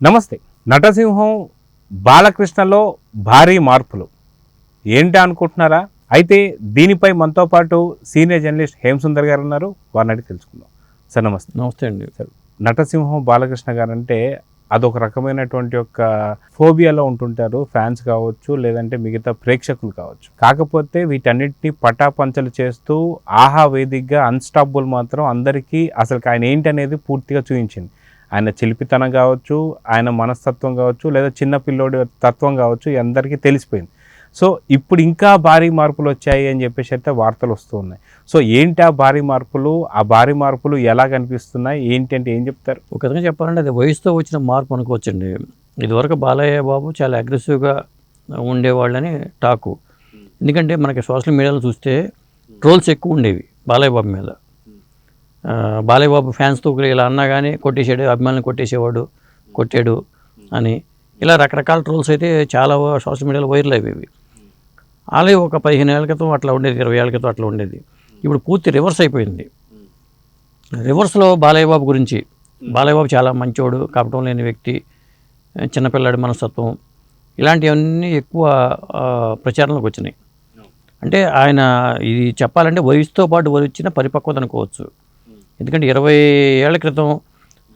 నమస్తే. నటసింహం బాలకృష్ణలో భారీ మార్పులు ఏంటి అనుకుంటున్నారా? అయితే దీనిపై మనతో పాటు సీనియర్ జర్నలిస్ట్ హేమసుందర్ గారు ఉన్నారు. వారిని అడిగి తెలుసుకుందాం. సార్ నమస్తే. నమస్తే అండి. సార్, నటసింహం బాలకృష్ణ గారు అంటే అదొక రకమైనటువంటి ఒక ఫోబియాలో ఉంటుంటారు, ఫ్యాన్స్ కావచ్చు, లేదంటే మిగతా ప్రేక్షకులు కావచ్చు. కాకపోతే వీటన్నిటిని పటాపంచలు చేస్తూ ఆహా వేదికగా అన్స్టాపబుల్ మాత్రం అందరికీ అసలు ఆయన ఏంటి అనేది పూర్తిగా చూపించింది. ఆయన చిలిపితనం కావచ్చు, ఆయన మనస్తత్వం కావచ్చు, లేదా చిన్న పిల్లోడి తత్వం కావచ్చు, అందరికీ తెలిసిపోయింది. సో ఇప్పుడు ఇంకా భారీ మార్పులు వచ్చాయి అని చెప్పేసి అయితే వార్తలు వస్తూ ఉన్నాయి. సో ఏంటి ఆ భారీ మార్పులు, ఆ భారీ మార్పులు ఎలా కనిపిస్తున్నాయి, ఏంటి అంటే ఏం చెప్తారు? ఒక విధంగా చెప్పాలంటే అది వయసుతో వచ్చిన మార్పు అనుకోవచ్చండి. ఇదివరకు బాలయ్య బాబు చాలా అగ్రెసివ్గా ఉండేవాళ్ళని టాకు. ఎందుకంటే మనకి సోషల్ మీడియాలో చూస్తే ట్రోల్స్ ఎక్కువ ఉండేవి బాలయ్య బాబు మీద. బాలయ్య బాబు ఫ్యాన్స్తో ఇలా అన్నా కానీ కొట్టేసాడు, అభిమానులు కొట్టాడు అని ఇలా రకరకాల ట్రోల్స్ అయితే చాలా సోషల్ మీడియాలో వైరల్ అయ్యేవి. అలాగే ఒక 15 ఏళ్ళ క్రితం అట్లా ఉండేది, 20 ఏళ్ళ క్రితం అట్లా ఉండేది. ఇప్పుడు పూర్తి రివర్స్ అయిపోయింది. రివర్స్లో బాలయ్య బాబు గురించి, బాలయ్య బాబు చాలా మంచోడు, కపటం లేని వ్యక్తి, చిన్నపిల్లాడి మనస్తత్వం, ఇలాంటివన్నీ ఎక్కువ ప్రచారంలోకి వచ్చినాయి. అంటే ఆయన ఇది చెప్పాలంటే వయసుతో పాటు వచ్చిన పరిపక్వత అనుకోవచ్చు. ఎందుకంటే 20 ఏళ్ల క్రితం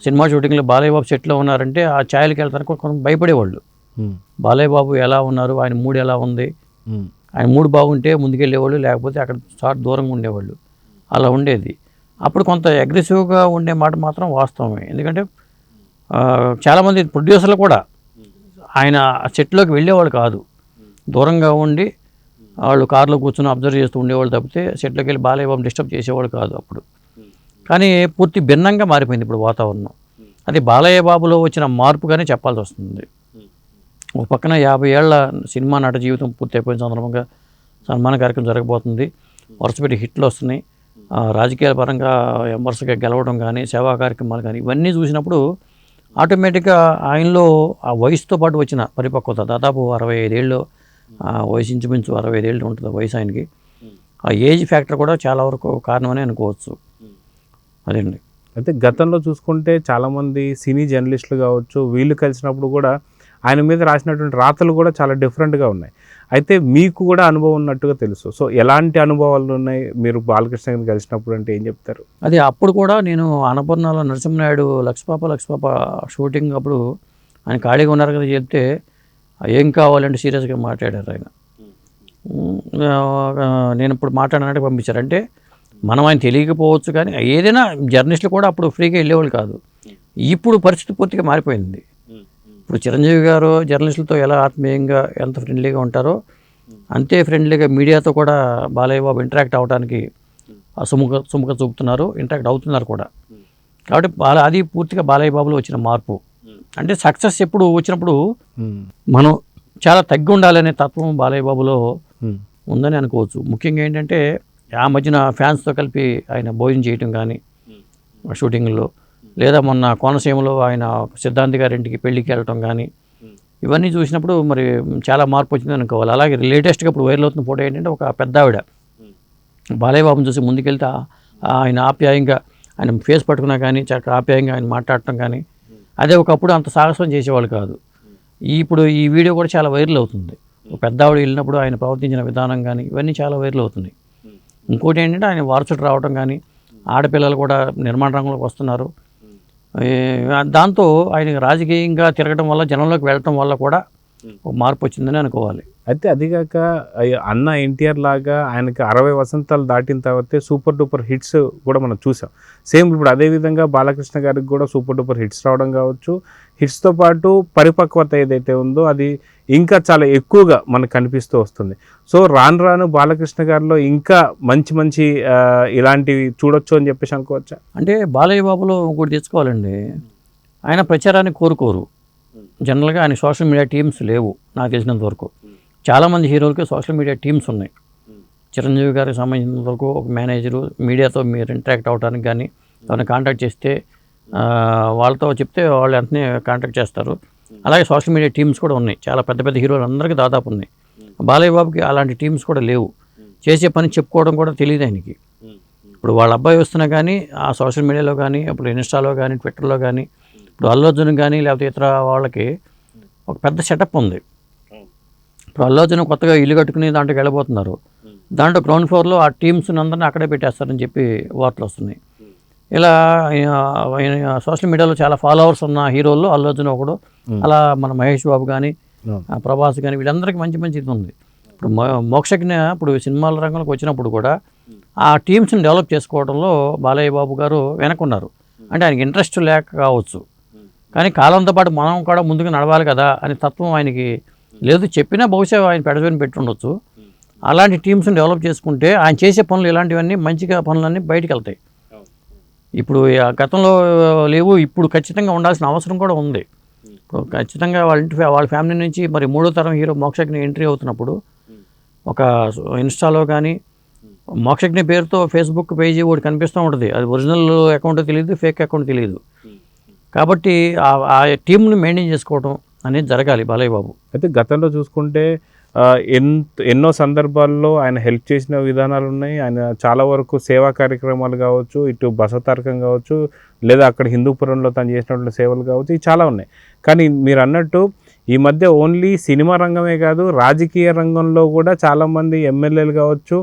సినిమా షూటింగ్లో బాలయ్య బాబు సెట్లో ఉన్నారంటే ఆ ఛాయలకి వెళ్తానికి కొంచెం భయపడేవాళ్ళు. బాలయ్య బాబు ఎలా ఉన్నారు, ఆయన మూడు ఎలా ఉంది, ఆయన మూడు బాగుంటే ముందుకెళ్ళేవాళ్ళు, లేకపోతే అక్కడ చాలా దూరంగా ఉండేవాళ్ళు. అలా ఉండేది. అప్పుడు కొంత అగ్రెసివ్గా ఉండే మాట మాత్రం వాస్తవమే. ఎందుకంటే చాలామంది ప్రొడ్యూసర్లు కూడా ఆయన సెట్లోకి వెళ్ళేవాళ్ళు కాదు, దూరంగా ఉండి వాళ్ళు కారులో కూర్చొని అబ్జర్వ్ చేస్తూ ఉండేవాళ్ళు తప్పితే సెట్లోకి వెళ్ళి బాలయ్య బాబు డిస్టర్బ్ చేసేవాళ్ళు కాదు అప్పుడు. కానీ పూర్తి భిన్నంగా మారిపోయింది ఇప్పుడు వాతావరణం. అది బాలయ్య బాబులో వచ్చిన మార్పుగానే చెప్పాల్సి వస్తుంది. ఒక పక్కన 50 ఏళ్ల సినిమా నట జీవితం పూర్తి అయిపోయిన సందర్భంగా సన్మాన కార్యక్రమం జరగబోతుంది. వరుసపెట్టి హిట్లు వస్తున్నాయి. రాజకీయాల పరంగా వరుసగా గెలవడం కానీ, సేవా కార్యక్రమాలు కానీ, ఇవన్నీ చూసినప్పుడు ఆటోమేటిక్గా ఆయనలో ఆ వయసుతో పాటు వచ్చిన పరిపక్వత, దాదాపు 65 ఏళ్ళు వయసు, ఇంచుమించు 65 ఏళ్ళు ఉంటుంది వయసు ఆయనకి. ఆ ఏజ్ ఫ్యాక్టర్ కూడా చాలా వరకు కారణమని అనుకోవచ్చు. అదండి. అయితే గతంలో చూసుకుంటే చాలామంది సినీ జర్నలిస్టులు కావచ్చు, వీళ్ళు కలిసినప్పుడు కూడా ఆయన మీద రాసినటువంటి రాతలు కూడా చాలా డిఫరెంట్గా ఉన్నాయి. అయితే మీకు కూడా అనుభవం ఉన్నట్టుగా తెలుసు. సో ఎలాంటి అనుభవాలు ఉన్నాయి మీరు బాలకృష్ణ గారిని కలిసినప్పుడు అంటే ఏం చెప్తారు? అది అప్పుడు కూడా నేను అన్నపూర్ణలో నరసింహనాయుడు లక్ష్మపాప షూటింగ్ అప్పుడు ఆయన ఖాళీగా ఉన్నారు కదా చెప్తే ఏం కావాలంటే సీరియస్గా మాట్లాడారు ఆయన. నేను ఇప్పుడు మాట్లాడినట్టు పంపించారు. అంటే మనం ఆయన తెలియకపోవచ్చు కానీ ఏదైనా జర్నలిస్టులు కూడా అప్పుడు ఫ్రీగా వెళ్ళేవాళ్ళు కాదు. ఇప్పుడు పరిస్థితి పూర్తిగా మారిపోయింది. ఇప్పుడు చిరంజీవి గారు జర్నలిస్టులతో ఎలా ఆత్మీయంగా ఎంత ఫ్రెండ్లీగా ఉంటారో అంతే ఫ్రెండ్లీగా మీడియాతో కూడా బాలయ్య బాబు ఇంటరాక్ట్ అవ్వడానికి సుముఖ చూపుతున్నారు, ఇంటరాక్ట్ అవుతున్నారు కూడా. కాబట్టి అది పూర్తిగా బాలయ్య బాబులో వచ్చిన మార్పు. అంటే సక్సెస్ ఎప్పుడు వచ్చినప్పుడు మనం చాలా తగ్గి ఉండాలనే తత్వం బాలయ్య బాబులో ఉందని అనుకోవచ్చు. ముఖ్యంగా ఏంటంటే ఆ మధ్యన ఫ్యాన్స్తో కలిపి ఆయన భోజనం చేయటం కానీ షూటింగ్లో, లేదా మొన్న కోనసీమలో ఆయన సిద్ధాంత్ గారి ఇంటికి పెళ్ళికి వెళ్ళటం కానీ, ఇవన్నీ చూసినప్పుడు మరి చాలా మార్పు వచ్చింది అనుకోవాలి. అలాగే లేటెస్ట్గా ఇప్పుడు వైరల్ అవుతున్న ఫోటో ఏంటంటే ఒక పెద్ద ఆవిడ బాలయ్య బాబుని చూసి ముందుకెళ్తే ఆయన ఆప్యాయంగా ఆయన ఫేస్ పట్టుకున్నా కానీ చక్కగా ఆప్యాయంగా ఆయన మాట్లాడటం కానీ, అదే ఒకప్పుడు అంత సాహసం చేసేవాళ్ళు కాదు. ఇప్పుడు ఈ వీడియో కూడా చాలా వైరల్ అవుతుంది. ఒక పెద్ద ఆవిడ వెళ్ళినప్పుడు ఆయన ప్రవర్తించిన విధానం కానీ ఇవన్నీ చాలా వైరల్ అవుతున్నాయి. ఇంకోటి ఏంటంటే ఆయన వారసుడు రావడం కానీ, ఆడపిల్లలు కూడా నిర్మాణ రంగంలోకి వస్తున్నారు. దాంతో ఆయన రాజకీయంగా తిరగడం వల్ల, జనంలోకి వెళ్ళటం వల్ల కూడా ఒక మార్పు వచ్చిందని అనుకోవాలి. అయితే అదిగాక అన్న ఎన్టీఆర్ లాగా ఆయనకి 60 వసంతాలు దాటిన తర్వాతే సూపర్ డూపర్ హిట్స్ కూడా మనం చూసాం. సేమ్ ఇప్పుడు అదేవిధంగా బాలకృష్ణ గారికి కూడా సూపర్ డూపర్ హిట్స్ రావడం కావచ్చు, హిట్స్తో పాటు పరిపక్వత ఏదైతే ఉందో అది ఇంకా చాలా ఎక్కువగా మనకు కనిపిస్తూ వస్తుంది. సో రాను బాలకృష్ణ గారిలో ఇంకా మంచి ఇలాంటివి చూడొచ్చు అని చెప్పేసి అనుకోవచ్చా? అంటే బాలయ్య బాబులో ఇంకోటి తెచ్చుకోవాలండి, ఆయన ప్రచారాన్ని కోరుకోరు. జనరల్గా ఆయన సోషల్ మీడియా టీమ్స్ లేవు నాకు తెలిసినంత వరకు. చాలామంది హీరోలకి సోషల్ మీడియా టీమ్స్ ఉన్నాయి. చిరంజీవి గారికి సంబంధించినంత వరకు ఒక మేనేజరు, మీడియాతో మీరు ఇంటరాక్ట్ అవ్వడానికి కానీ ఎవరైనా కాంటాక్ట్ చేస్తే వాళ్ళతో చెప్తే వాళ్ళు వెంటనే కాంటాక్ట్ చేస్తారు. అలాగే సోషల్ మీడియా టీమ్స్ కూడా ఉన్నాయి, చాలా పెద్ద హీరోలు అందరికీ దాదాపు ఉన్నాయి. బాలయ్య బాబుకి అలాంటి టీమ్స్ కూడా లేవు. చేసే పని చెప్పుకోవడం కూడా తెలియదు ఆయనకి. ఇప్పుడు వాళ్ళ అబ్బాయి వస్తున్నా కానీ ఆ సోషల్ మీడియాలో కానీ, ఇప్పుడు ఇన్స్టాలో కానీ, ట్విట్టర్లో కానీ ఇప్పుడు అల్లు అర్జున్ కానీ లేకపోతే ఇతర వాళ్ళకి ఒక పెద్ద సెటప్ ఉంది. ఇప్పుడు అల్లు అర్జున్ కొత్తగా ఇల్లు కట్టుకుని దాంట్లోకి వెళ్ళబోతున్నారు. దాంట్లో గ్రౌండ్ ఫ్లోర్లో ఆ టీమ్స్ అందరినీ అక్కడే పెట్టేస్తారని చెప్పి వార్తలు వస్తున్నాయి. ఇలా సోషల్ మీడియాలో చాలా ఫాలోవర్స్ ఉన్న హీరోల్లో అల్లు అర్జున్ ఒకడు. అలా మన మహేష్ బాబు కానీ ప్రభాస్ కానీ వీళ్ళందరికీ మంచి మంచి ఇది ఉంది. ఇప్పుడు మోక్షజ్ఞ ఇప్పుడు సినిమాల రంగంలోకి వచ్చినప్పుడు కూడా ఆ టీమ్స్ని డెవలప్ చేసుకోవడంలో బాలయ్య బాబు గారు వెనకున్నారు. అంటే ఆయనకి ఇంట్రెస్ట్ లేక కావచ్చు, కానీ కాలంతో పాటు మనం కూడా ముందుకు నడవాలి కదా అనే తత్వం ఆయనకి లేదు. చెప్పినా బహుశా ఆయన పెడజోని పెట్టుండొచ్చు. అలాంటి టీమ్స్ని డెవలప్ చేసుకుంటే ఆయన చేసే పనులు ఇలాంటివన్నీ మంచిగా పనులన్నీ బయటికి వెళ్తాయి. ఇప్పుడు గతంలో లేవు, ఇప్పుడు ఖచ్చితంగా ఉండాల్సిన అవసరం కూడా ఉంది. ఇప్పుడు ఖచ్చితంగా వాళ్ళ ఫ్యామిలీ నుంచి మరి 3వ తరం హీరో మోక్షజ్ఞ ఎంట్రీ అవుతున్నప్పుడు ఒక ఇన్స్టాలో కానీ మోక్షజ్ఞ పేరుతో ఫేస్బుక్ పేజీ ఒకటి కనిపిస్తూ ఉంటుంది. అది ఒరిజినల్ అకౌంట్ తెలియదు, ఫేక్ అకౌంట్ తెలియదు. కాబట్టి ఆ టీంని మెయింటైన్ చేసుకోవడం అనేది జరగాలి బాలయ్య బాబు. అయితే గతంలో చూసుకుంటే ఎన్నో సందర్భాల్లో ఆయన హెల్ప్ చేసిన విధానాలు ఉన్నాయి. ఆయన చాలా వరకు సేవా కార్యక్రమాలు కావచ్చు, ఇటు బసవతారకం కావచ్చు, లేదా అక్కడ హిందూపురంలో తను చేసినటువంటి సేవలు కావచ్చు, ఇవి చాలా ఉన్నాయి. కానీ మీరు అన్నట్టు ఈ మధ్య ఓన్లీ సినిమా రంగమే కాదు, రాజకీయ రంగంలో కూడా చాలామంది ఎమ్మెల్యేలు కావచ్చు,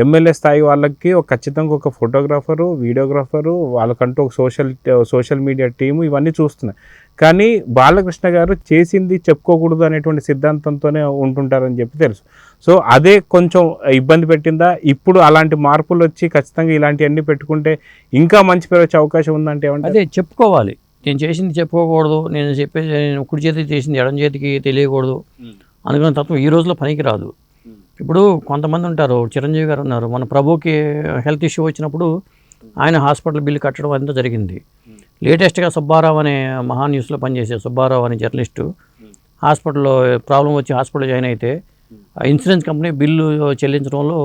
ఎమ్మెల్యే స్థాయి వాళ్ళకి ఖచ్చితంగా ఒక ఫోటోగ్రాఫరు, వీడియోగ్రాఫరు, వాళ్ళకంటూ ఒక సోషల్ మీడియా టీము ఇవన్నీ చూస్తున్నాయి. కానీ బాలకృష్ణ గారు చేసింది చెప్పుకోకూడదు అనేటువంటి సిద్ధాంతంతోనే ఉంటుంటారని చెప్పి తెలుసు. సో అదే కొంచెం ఇబ్బంది పెట్టిందా? ఇప్పుడు అలాంటి మార్పులు వచ్చి ఖచ్చితంగా ఇలాంటివన్నీ పెట్టుకుంటే ఇంకా మంచి పేరు వచ్చే అవకాశం ఉందంటే ఏమంటే? అదే చెప్పుకోవాలి. నేను చేసింది చెప్పుకోకూడదు, నేను చెప్పేది నేను కుడి చేతికి చేసింది ఎడం చేతికి తెలియకూడదు అనుకున్న తత్వం ఈ రోజులో పనికి రాదు. ఇప్పుడు కొంతమంది ఉంటారు, చిరంజీవి గారు ఉన్నారు, మన ప్రభుకి హెల్త్ ఇష్యూ వచ్చినప్పుడు ఆయన హాస్పిటల్ బిల్లు కట్టడం అంతా జరిగింది. లేటెస్ట్గా సుబ్బారావు అనే మహా న్యూస్లో పనిచేసే సుబ్బారావు అనే జర్నలిస్టు హాస్పిటల్లో ప్రాబ్లం వచ్చి హాస్పిటల్ జాయిన్ అయితే ఇన్సూరెన్స్ కంపెనీ బిల్లు చెల్లించడంలో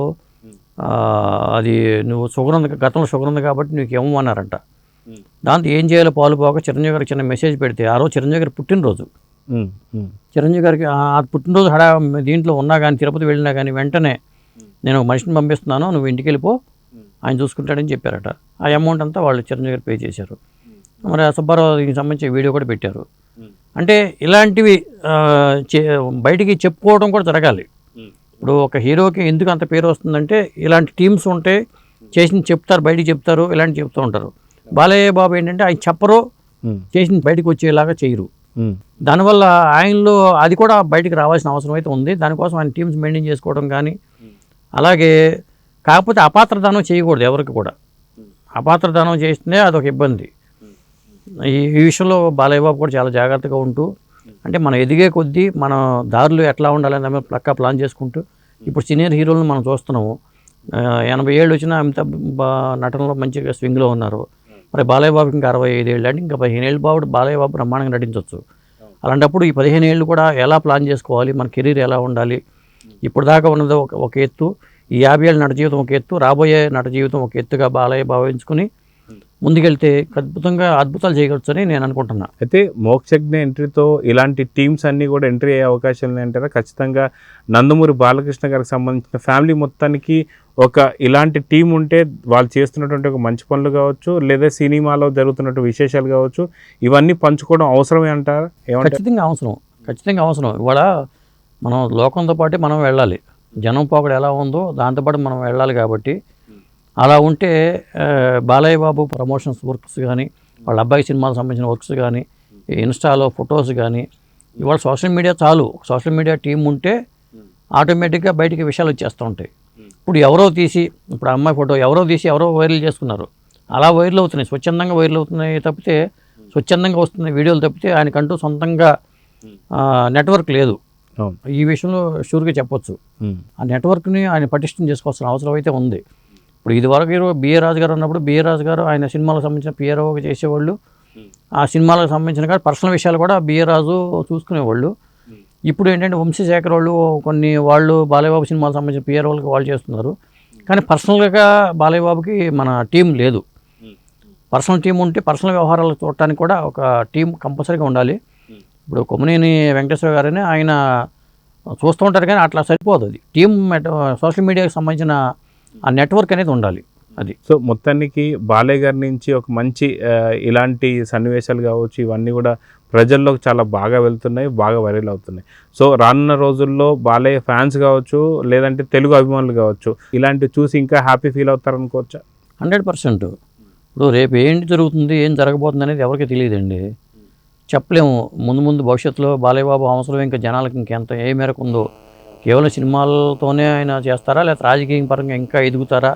అది నువ్వు షుగర్ ఉంది, గతంలో షుగర్ ఉంది కాబట్టి నీకు ఇవ్వమన్నారంట. దాంతో ఏం చేయాలో పాలుపోక చిరంజీవి గారికి చిన్న మెసేజ్ పెడితే, ఆ రోజు చిరంజీవి గారి పుట్టినరోజు, చిరంజీవి గారికి ఆ పుట్టినరోజు దీంట్లో ఉన్నా కానీ తిరుపతి వెళ్ళినా కానీ వెంటనే నేను మనిషిని పంపిస్తున్నాను, నువ్వు ఇంటికి వెళ్ళిపో, ఆయన చూసుకుంటాడని చెప్పారట. ఆ అమౌంట్ అంతా వాళ్ళు చిరంజీవి గారు పే చేశారు. మరి ఆ సుబ్బారావు దీనికి సంబంధించి వీడియో కూడా పెట్టారు. అంటే ఇలాంటివి బయటికి చెప్పుకోవడం కూడా జరగాలి. ఇప్పుడు ఒక హీరోకి ఎందుకు అంత పేరు వస్తుందంటే ఇలాంటి టీమ్స్ ఉంటే చేసింది చెప్తారు, బయటికి చెప్తారు, ఇలాంటివి చెప్తూ ఉంటారు. బాలయ్య బాబు ఏంటంటే ఆయన చెప్పరు, చేసింది బయటకు వచ్చేలాగా చేయరు. దానివల్ల ఆయనలో అది కూడా బయటికి రావాల్సిన అవసరం అయితే ఉంది. దానికోసం ఆయన టీమ్స్ మెయింటైన్ చేసుకోవడం కానీ, అలాగే కాకపోతే అపాత్రదానం చేయకూడదు ఎవరికి కూడా. అపాత్రదానం చేస్తే అదొక ఇబ్బంది. ఈ విషయంలో బాలయ్య బాబు కూడా చాలా జాగ్రత్తగా ఉంటూ, అంటే మనం ఎదిగే కొద్దీ మన దారులు ఎట్లా ఉండాలని దాని మీద పక్కా ప్లాన్ చేసుకుంటూ, ఇప్పుడు సీనియర్ హీరోలను మనం చూస్తున్నాము. 80 ఏళ్ళు వచ్చినా అమితాబ్ నటనలో మంచిగా స్వింగ్లో ఉన్నారు. మరి బాలయ్య బాబుకి ఇంకా 65 ఏళ్ళు, అంటే ఇంకా 15 ఏళ్ళు బాలయ్య బాబు బ్రహ్మాండంగా నటించవచ్చు. అలాంటప్పుడు ఈ 15 ఏళ్ళు కూడా ఎలా ప్లాన్ చేసుకోవాలి, మన కెరీర్ ఎలా ఉండాలి, ఇప్పుడు దాకా ఉన్నది ఒక ఎత్తు, ఈ 50 ఏళ్ళ నట జీవితం ఒక ఎత్తు, రాబోయే నట జీవితం ఒక ఎత్తుగా బాలయ్య భావించుకుని ముందుకెళ్తే అద్భుతాలు చేయగలచని నేను అనుకుంటున్నా. అయితే మోక్షజ్ఞ ఎంట్రీతో ఇలాంటి టీమ్స్ అన్నీ కూడా ఎంట్రీ అయ్యే అవకాశాలు ఉన్నాయంటారా? ఖచ్చితంగా నందమూరి బాలకృష్ణ గారికి సంబంధించిన ఫ్యామిలీ మొత్తానికి ఒక ఇలాంటి టీం ఉంటే వాళ్ళు చేస్తున్నటువంటి ఒక మంచి పనులు కావచ్చు, లేదా సినిమాలో జరుగుతున్నట్టు విశేషాలు కావచ్చు, ఇవన్నీ పంచుకోవడం అవసరమే అంటారా? ఖచ్చితంగా అవసరం. ఇవాళ మనం లోకంతో పాటు మనం వెళ్ళాలి. జనం పోకడ ఎలా ఉందో దాంతోపాటు మనం వెళ్ళాలి. కాబట్టి అలా ఉంటే బాలయ్య బాబు ప్రమోషన్స్ వర్క్స్ కానీ, వాళ్ళ అబ్బాయి సినిమాలకు సంబంధించిన వర్క్స్ కానీ, ఇన్స్టాలో ఫొటోస్ కానీ, ఇవాళ సోషల్ మీడియా చాలు. సోషల్ మీడియా టీం ఉంటే ఆటోమేటిక్గా బయటికి విషయాలు వచ్చేస్తూ ఉంటాయి. ఇప్పుడు ఇప్పుడు అమ్మాయి ఫోటో ఎవరో వైరల్ చేసుకున్నారు, అలా వైరల్ అవుతున్నాయి, స్వచ్ఛందంగా వైరల్ అవుతున్నాయి తప్పితే, స్వచ్ఛందంగా వస్తున్న వీడియోలు తప్పితే ఆయనకంటూ సొంతంగా నెట్వర్క్ లేదు. ఈ విషయంలో షూర్గా చెప్పొచ్చు. ఆ నెట్వర్క్ని ఆయన పటిష్టం చేసుకోవాల్సిన అవసరం అయితే ఉంది. ఇప్పుడు ఇదివరకు బిఏ రాజు గారు ఉన్నప్పుడు బిఏ రాజు గారు ఆయన సినిమాలకు సంబంధించిన పిఆర్ఓగా చేసేవాళ్ళు. ఆ సినిమాలకు సంబంధించిన పర్సనల్ విషయాలు కూడా బిఏ రాజు చూసుకునేవాళ్ళు. ఇప్పుడు ఏంటంటే వంశీశేఖర్ వాళ్ళు బాలయ్య బాబు సినిమాలకు సంబంధించిన పిఆర్ఓలకు వాళ్ళు చేస్తున్నారు. కానీ పర్సనల్గా బాలయ్య బాబుకి మన టీం లేదు. పర్సనల్ టీం ఉంటే పర్సనల్ వ్యవహారాలు చూడటానికి కూడా ఒక టీం కంపల్సరీగా ఉండాలి. ఇప్పుడు కొమ్మనేని వెంకటేశ్వర గారని ఆయన చూస్తూ ఉంటారు, కానీ అట్లా సరిపోదు. అది టీం సోషల్ మీడియాకి సంబంధించిన ఆ నెట్వర్క్ అనేది ఉండాలి. అది. సో మొత్తానికి బాలయ్య గారి నుంచి ఒక మంచి ఇలాంటి సన్నివేశాలు కావచ్చు, ఇవన్నీ కూడా ప్రజల్లోకి చాలా బాగా వెళ్తున్నాయి, బాగా వైరల్ అవుతున్నాయి. సో రానున్న రోజుల్లో బాలయ్య ఫ్యాన్స్ కావచ్చు, లేదంటే తెలుగు అభిమానులు కావచ్చు, ఇలాంటివి చూసి ఇంకా హ్యాపీ ఫీల్ అవుతారనుకోవచ్చా? 100%. ఇప్పుడు రేపు ఏంటి జరుగుతుంది, ఏం జరగబోతుంది అనేది ఎవరికి తెలియదండి. చెప్పలేము. ముందు భవిష్యత్తులో బాలయ్య బాబు అవసరం ఇంకా జనాలకి ఇంకెంత ఏ మేరకు ఉందో. కేవలం సినిమాలతోనే ఆయన చేస్తారా, లేకపోతే రాజకీయ పరంగా ఇంకా ఎదుగుతారా,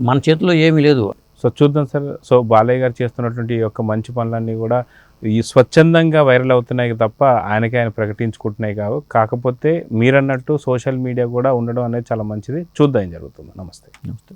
మన చేతిలో ఏమీ లేదు. సో చూద్దాం సార్. సో బాలయ్య గారు చేస్తున్నటువంటి ఈ యొక్క మంచి పనులన్నీ కూడా ఈ స్వచ్ఛందంగా వైరల్ అవుతున్నాయి తప్ప ఆయన ప్రకటించుకుంటున్నాయి కావు. కాకపోతే మీరన్నట్టు సోషల్ మీడియా కూడా ఉండడం అనేది చాలా మంచిది. చూద్దాం ఏం జరుగుతుందో. నమస్తే. నమస్తే.